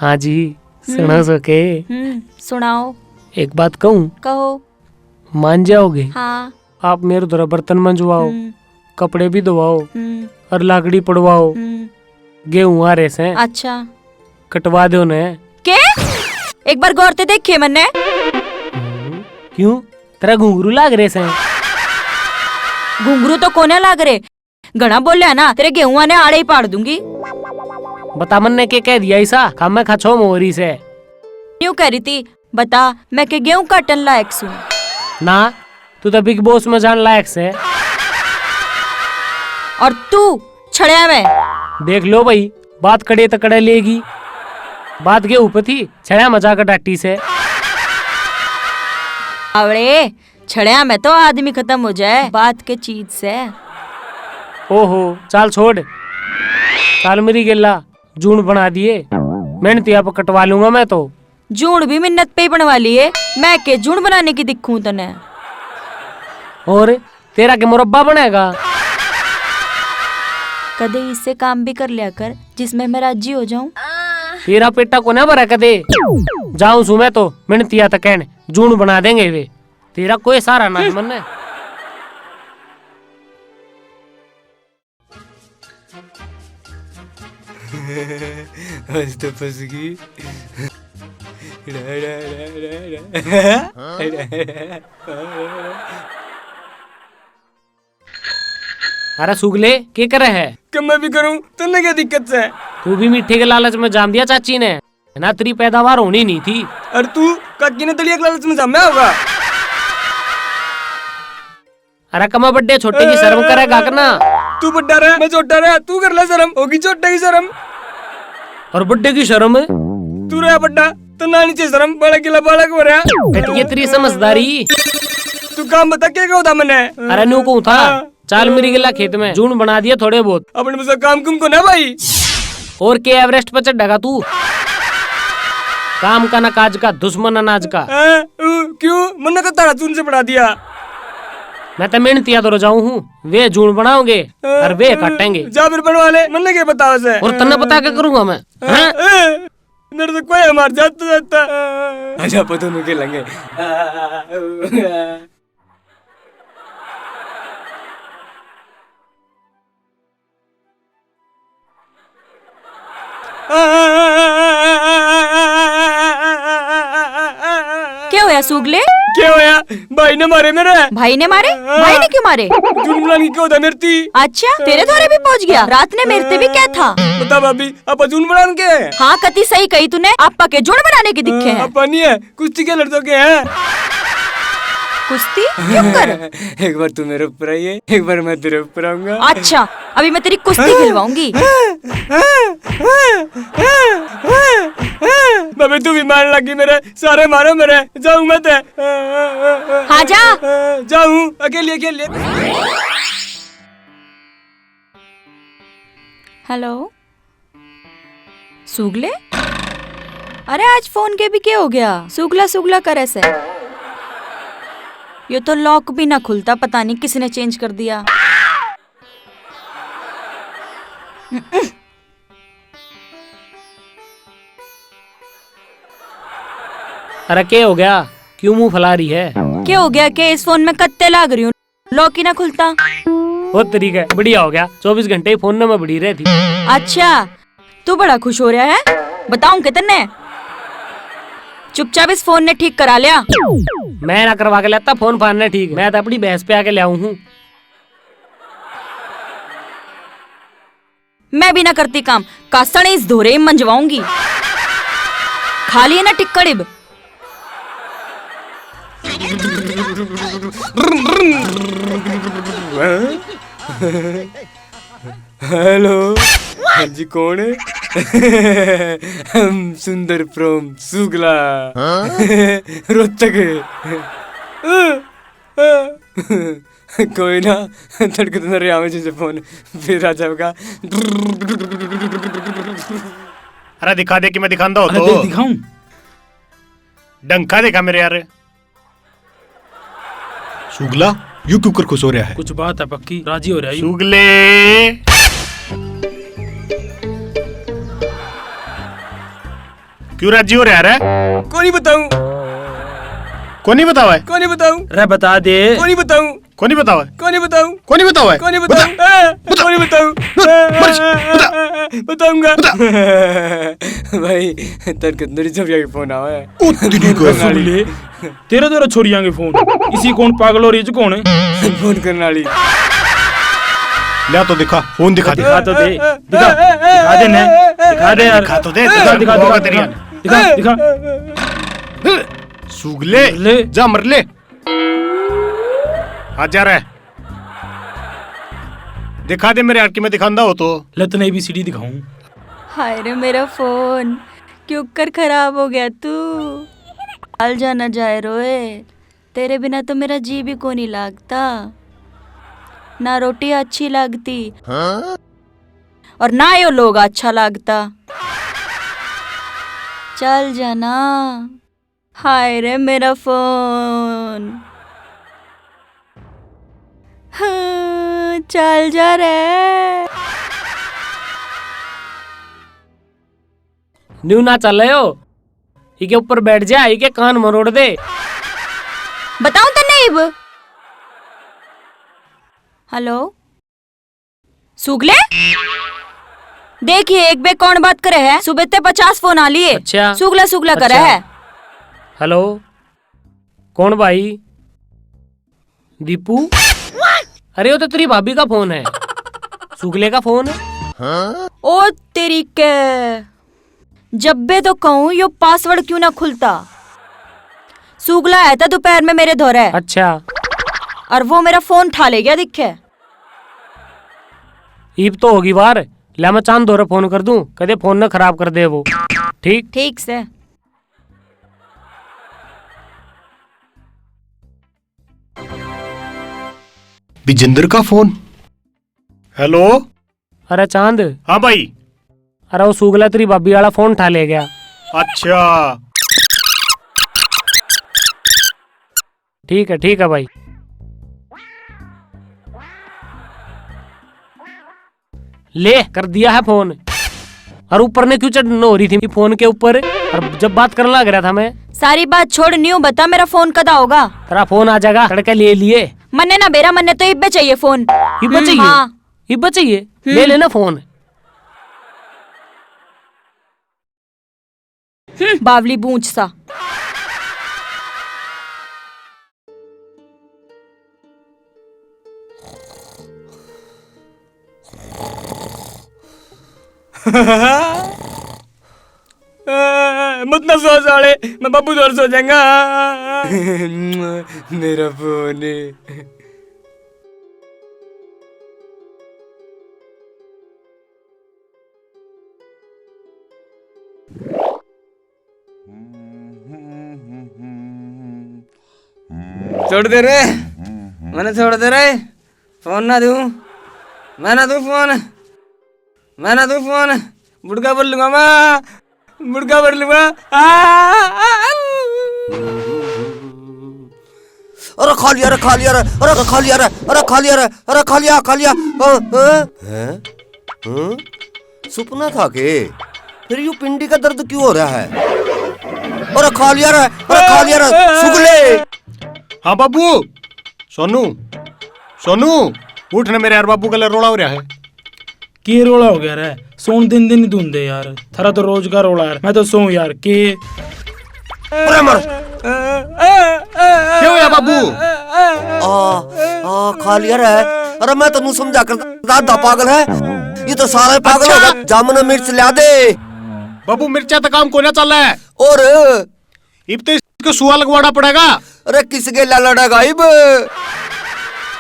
हाँ जी, सुनो सके। सुनाओ। एक बात कहूँ? कहो। मान जाओगे? हाँ। आप मेरे द्वारा बर्तन मंजवाओ, कपड़े भी धोवाओ और लाकड़ी पड़वाओ, गेहूं आ रहे से। अच्छा। कटवा दो ने। के? एक बार गौर से देखिए मैंने। क्यों? तेरा घुंघरू लाग रहे से? घुंघरू तो कोने लाग रहे, घना बोल है ना, तेरे गेहूं ने आड़े ही पाड़ दूंगी। बता मन ने के कह दिया ऐसा? काम में खचो मोरी से। क्यों कह रही थी? बता, मैं के गेहूं काटन लायक हूँ ना? तू तो बिग बॉस में जान लायक से। और तू छड़िया में। देख लो भाई, बात कड़े तो कड़े लेगी। बात के ऊपर थी, छड़िया मजा कर डाटी से। आवड़े, छड़िया में तो आदमी खत्म हो जाए, बात के चीज से। ओहो, चाल छोड़। चाल मेरी गिल्ला, जून बना दिए। मेहनती आप कटवा लूंगा मैं तो। जून भी मिन्नत पे बनवा लिए, मैं के जून बनाने की दिखूं तने। और तेरा के मुरब्बा बनेगा। कदे इससे काम भी कर लिया कर जिसमें मैं राजी हो जाऊं। तेरा पेटा को ना भरा कदे। जाऊं सु मैं तो मेहनतिया तक कहने जून बना देंगे वे। तेरा कोई सारा ना है मन। आज तो फंस गई। अरे सुगले के करे है? कब मैं भी करूं तो ना क्या दिक्कत है? तू भी मीठे के लालच में जाम दिया चाची ने ना, तेरी पैदावार होनी नहीं थी। और तू काकी ने दलिया के लालच में जाम होगा। अरे कमा बड्डे छोटे की शर्म करेगा करना। तू बड्डा रहा, मैं छोटा रहा, तू कर ले शर्म, होगी छोटे की शर्म। और बड्डे की शर्म? तू रहा बड्डा तो ना नीचे शर्म, बड़ा किला बालक हो रहा। ये तेरी समझदारी। तू काम बता क्या होता मैंने? अरे नू को था, चाल मेरी गिला खेत में जून बना दिया थोड़े बहुत। अपने मुझसे काम कुम को ना भाई। और के एवरेस्ट पर चढ़ेगा तू? काम का ना काज का, दुश्मन अनाज का। क्यों? मन का तारा तूने से बढ़ा दिया। मैं तो मेहनतिया तो जाऊं हूँ, वे जून बनाओगे और वे काटेंगे। जा फिर बनवा ले, मन ने क्या बताओ से? और तन्ने पता क्या करूंगा मैं? मेरे तो कोई हमार जाता जाता। अच्छा पता नहीं खेलेंगे। क्या होया सुगले? क्या होया? भाई ने मारे मेरे। भाई ने मारे? भाई ने क्यों मारे? जून बनाने की क्या होता मेरे थी? अच्छा, तेरे द्वारे भी पहुंच गया। रात ने मेरे ते भी क्या था? बता भाभी, आप जून बनाने के? हाँ कति सही कही तूने, आपा के जून बनाने की दिखे हैं। अपा नहीं है, कुश्ती के लड़कों के हैं। कुश्ती क्यों कर? एक बार तू मेरे ऊपर आई है, एक बार मैं तेरे ऊपर आऊंगा। अच्छा, अभी मैं तेरी कुश्ती खिलवाऊंगी। भाभी तू भी मारने लगी मेरे, सारे मारो मेरे। जाऊं मैं ते। हाँ जा। जाऊं अकेले अकेले। हेलो सुगले? अरे आज फोन के भी क्या हो गया? सुगला सुगला करे से। ये तो लॉक भी ना खुलता, पता नहीं किसने चेंज कर दिया। अरे क्या हो गया? क्यों मुंह फैला रही है? क्या हो गया के इस फोन में कत्ते लाग रही हूँ, लॉक ही ना खुलता। बहुत तरीका बढ़िया हो गया, 24 घंटे ही फोन में बड़ी रहती। अच्छा, तू बड़ा खुश हो रहा है? बताऊं कितने? चुपचाप इस फोन ने ठीक करा लिया। मैं ना करवा के लाता फोन फाड़ने, ठीक? मैं तो अपनी भैंस पे आके ले आऊं हूँ। मैं भी ना करती काम, कासण इस धोरे मंजवाऊंगी। खाली है ना टिक्कड़िब। हेलो, हाँ जी कौन है? हम सुंदर फ्रॉम सुगला रोहतक। कोई ना, तड़के तो मेरे आवे जैसे फोन फिर आ जाएगा। अरे दिखा दे कि मैं दिखांदा हो तो। दिखाऊं? डंका देखा मेरे यार। शुगला यू क्यों कर खुश हो रहा है? कुछ बात है पक्की, राजी हो रहा है। शुगले क्यों राजी हो रहा है? कौन ही बताऊं? कौन नहीं बतावा है? कौन ही बताऊं? अरे बता दे। कौन ही बताऊं? कौन नहीं बतावा है? कौन ही बताऊं? कौन नहीं बतावा है? कौन ही बताऊं? कौन ही बताऊं? बताऊंगा। भाई तड़के तेरी छोरिया के फोन आवा है। सुगले तेरे तेरा छोरियां के फोन इसी कौन पागल हो रही है कौन है? फोन करने वाली। ले तो दिखा, फोन दिखा दे। दिखा तो दे, दिखा दे ना, दिखा दे यार, दिखा तो दे, दिखा होगा दिखा तेरी। दिखा दिखा। सुगले ले। जा मर ले। आ जा रहा है। दिखा दे मेरे यार की मैं दिखांदा हो तो। लत नहीं भी सीढ़ी दिखाऊं। हाय रे मेरा फोन क्यों कर खराब हो गया तू। हाल जाना जाए रोए, तेरे बिना तो मेरा जी भी को नहीं लगता। ना रोटी अच्छी लगती और ना यो लोग अच्छा लगता। चल जाना। हाय रे मेरा फोन। हाँ, चल जा रे। न्यू ना चल रहे हो, इके ऊपर बैठ जा, इके कान मरोड़ दे। बताऊं तो नहीं। हेलो सुगले, देखिए एक बे कौन बात करे है। सुबह ते 50 फोन आ लिए। अच्छा। सुगला सुगला करे अच्छा। है। हेलो कौन भाई? दीपू? अरे वो तो तेरी भाभी का फोन है, सुगले का फोन है। ओ तेरी के, जब बे तो कहूँ यो पासवर्ड क्यों ना खुलता। सुगला आया था दोपहर में मेरे धोरे। अच्छा। और वो मेरा फोन ठा ले गया दिखे। ईब तो होगी बार, ले मैं चांद दौरे फोन कर दूं, कदे फोन न खराब कर दे वो। ठीक ठीक से। विजेंद्र का फोन। हेलो। अरे चांद। हाँ भाई। अरे वो सुगला तेरी भाभी वाला फोन ठा ले गया। अच्छा ठीक है भाई। ले कर दिया है फोन। और ऊपर ने क्यों चढ़ना हो रही थी फोन के ऊपर, और जब बात करने लग रहा था मैं। सारी बात छोड़, न्यू बता मेरा फोन कदा होगा। तेरा फोन आ जाएगा, तड़के ले लिए। मन्ने ना बेरा, मन्ने तो इब्बे चाहिए फोन। इब्बे चाहिए? हाँ। इब्बे चाहिए, ले लेना फोन। बावली बूंच सा। मत ना सो साले, मैं बाबू दूर सो जाएगा। मेरा फोन है। छोड़ दे रे, मैंने छोड़ दे रे। फोन ना दूं, मैं ना दूं फोन, मैं ना दूं फोन। बुड़का भर लूंगा मैं, बुड़का भर लूंगा। अरे खा लिया रे, खा लिया रे, अरे खा लिया रे, अरे खा लिया रे, अरे खा लिया, खा लिया। हैं? सपना था के? फिर यूं पिंडी का दर्द क्यों हो रहा है? अरे खा लिया रे, अरे खा लिया रे, सुगले। हाँ बाबू। सोनू सोनू उठ ना, मेरे यार बाबू का रोड़ा हो रहा है। के रोला हो गया रे? सोन दिन दिन ढूंढे यार, थारा तो रोज का रोला यार। मैं तो सो यार के। अरे मर। क्यों या बाबू? खा लिया रे। अरे मैं तन्नू समझा कर दादा पागल है, ये तो सारे पागल हो गए। जामुन मिर्च ला दे बाबू, मिर्चा तो काम कोना चल रहा है। और इब तो इसको सुआ लगवाना पड़ेगा। अरे किसके ला लड़ेगा इब?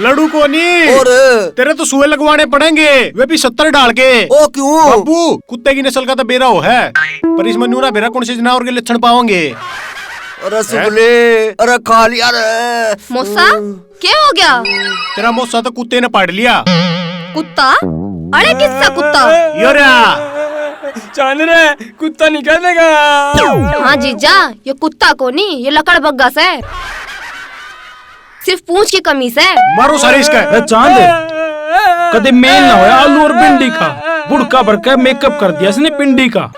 लड़ू को नहीं, और तेरे तो सुए लगवाने पड़ेंगे, वे भी 70 डाल के। ओ क्यों? बाबू कुत्ते की नस्ल का तो बेरा हो है, पर इसमें नूरा बेरा कौन से जानवर के लक्षण पाओगे? अरे सुगले, अरे खा लिया रे। मौसा क्या हो गया? तेरा मौसा तो कुत्ते ने पाड़ लिया। कुत्ता? अरे किसका कुत्ता? योरा चांद रे, कुत्ता निकल देगा। हाँ जीजा, ये कुत्ता को नहीं, ये लकड़ बग्गा से, सिर्फ पूंछ की कमी से। मारो सारे इसका। अरे चांद, कदे मेल ना होया आलू और भिंडी का, बुड़का भर के मेकअप कर दिया इसने पिंडी का।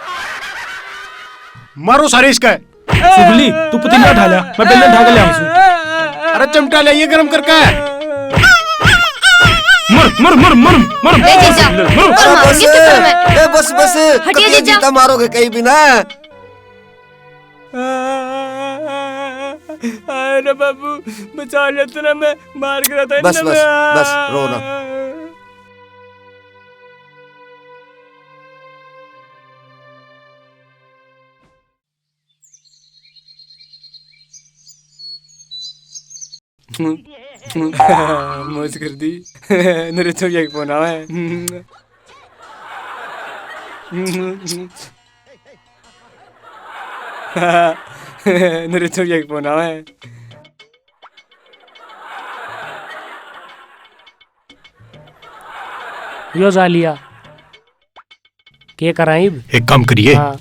मारो सारे इसका। सुगली तू पतीला उठा लिया, मैं बेलन उठा के ले आऊं। अरे चिमटा लाइए गरम करके। मर मर मर मर मर ए जीजा अरे और बस मारूंगी चक्कर में। बस बस हटिए कभी जीजा। जीता मारोगे कहीं भी ना। अरे बाबू बचा लिया तूने, मैं मार गिरा था। बस बस बस रोना। मौज कर दी। मेरे छोड़िया की फोन आवा है। मेरे छोड़िया की फोन आवा है। यो जालिया के कराइब। एक काम करिए, हाँ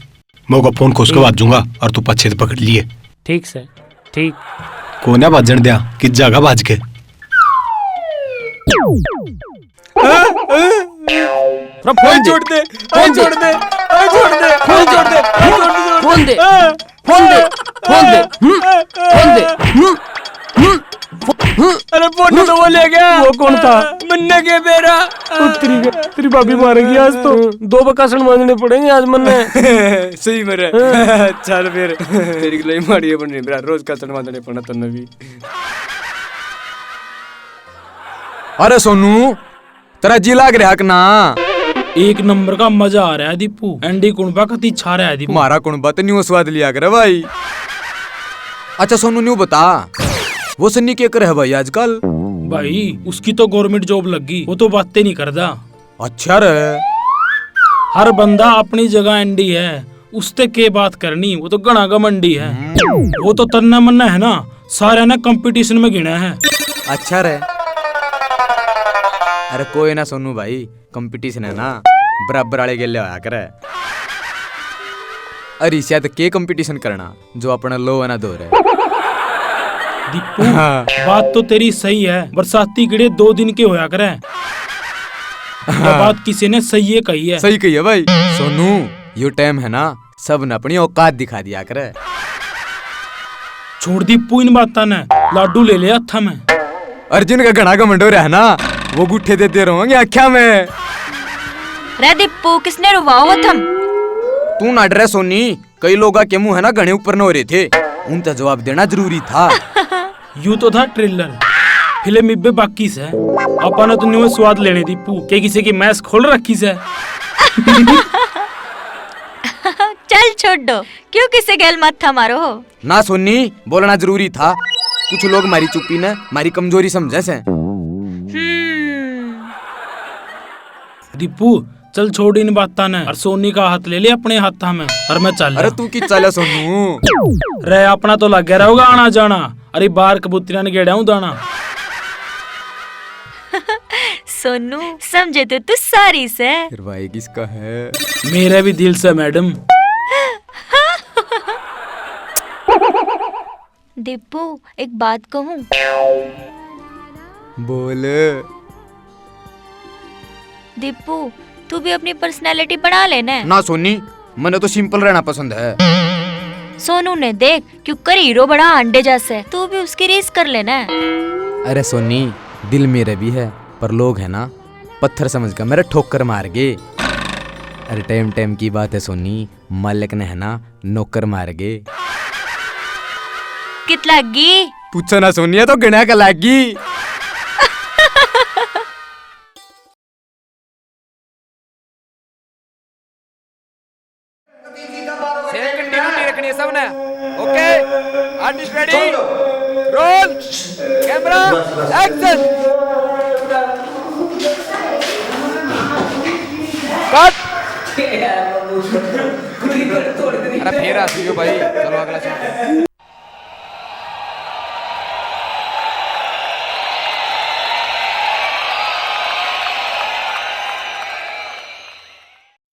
मैं उसका फोन खोस के बाज दूंगा और तू पीछे से पकड़ लिए। ठीक से ठीक। को ना बाजन दिया कि जगह बाज के। फोन छोड़ दे, फोन छोड़ दे, छोड़ दे, फोन छोड़ दे, फोन दे, फोन दे, फोन दे, फोन दे। अरे फोन तो वो ले गया। वो कौन था? मन्ने के बेरा। तेरी भाभी मारेगी आज तो। 2 बकासन मांगने पड़ेंगे आज मन्ने। सही मरे। चल फिर तेरी गिलाई मारी है, बन रही रोज का मांगने पड़ना तन्ने भी। अरे सोनू तेरा जी लाग रहा ना। एक नंबर का मजा आ रहा है दीपू। एंडी कुणबा कती छा रहा है दीपू। तुम्हारा कुणबा तो न्यू स्वाद लिया करे भाई। अच्छा सोनू न्यू बता, वो सन्नी क्या करे है भाई आजकल? भाई उसकी तो गवर्नमेंट जॉब लगी, वो तो बातें नहीं करता। अच्छा रे। हर बंदा अपनी जगह एंडी है, उससे के बात करनी, वो तो घना घमंडी है। वो तो तन्ना मन्ना है ना, सारे ने कंपटीशन में गिना है। अच्छा रे। अरे कोई ना सोनू भाई, कंपटीशन है ना, बराबर वाले गेले होया करे। अरे शायद के कंपटीशन करना जो अपना लो है ना दो रे। दीपू बात तो तेरी सही है, बरसाती कीड़े 2 दिन के होया करे। ये बात किसी ने सही है कही है। सही कही है भाई। सोनू यो टाइम है ना, सब ने अपनी औकात दिखा दिया करे। छोड़ दीपू इन बातों ने, लाडू ले लिया हथा में। अर्जुन का घना का मंडोर है ना, वो गुट्ठे देते रहोगे आख्या में। रे दीपू किसने रुवाओ थम? तू ना डरे सोनी, कई लोग के मुंह है ना घने ऊपर न हो रहे थे, उनका जवाब देना जरूरी था। यू तो था ट्रेलर, फिल्म इब्बे बाकी से। अपन ने तो न्यू स्वाद लेने दीपू के किसी की मैस खोल रखी से। चल छोड़ दो, क्यों किसे गैल माथा मारो हो? ना सोनी बोलना जरूरी था, कुछ लोग मारी चुप्पी ने मारी कमजोरी समझे से। दीपू चल छोड़ इन बातों ने, और सोनी का हाथ ले ले अपने हाथा में, और मैं चल। अरे तू की चला सोनू। रे अपना तो लग गया होगा आना जाना। अरे बाहर कबूतरिया ने गेड़ा हूँ दाना। सोनू समझे तो तू सारी से। फिर भाई किसका है? मेरे भी दिल से मैडम। दीपू एक बात कहूँ? बोल। दीपू तू भी अपनी पर्सनालिटी बना लेना। ना सोनी, मैंने तो सिंपल रहना पसंद है। सोनू ने देख क्यों कर हीरो बड़ा अंडे जैसे, तू भी उसकी रीस कर लेना। अरे सोनी दिल मेरे भी है, पर लोग है ना पत्थर समझ कर मेरे ठोकर मार गए। अरे टाइम टाइम की बात है सोनी, मालिक ने है ना नौकर मार गए। कित लगी? पूछो ना सोनिया तो गिना का लागी। रखनी है सबने। Okay artist ready, roll camera action. Cut. अरे फिर आ भाई, चलो अगला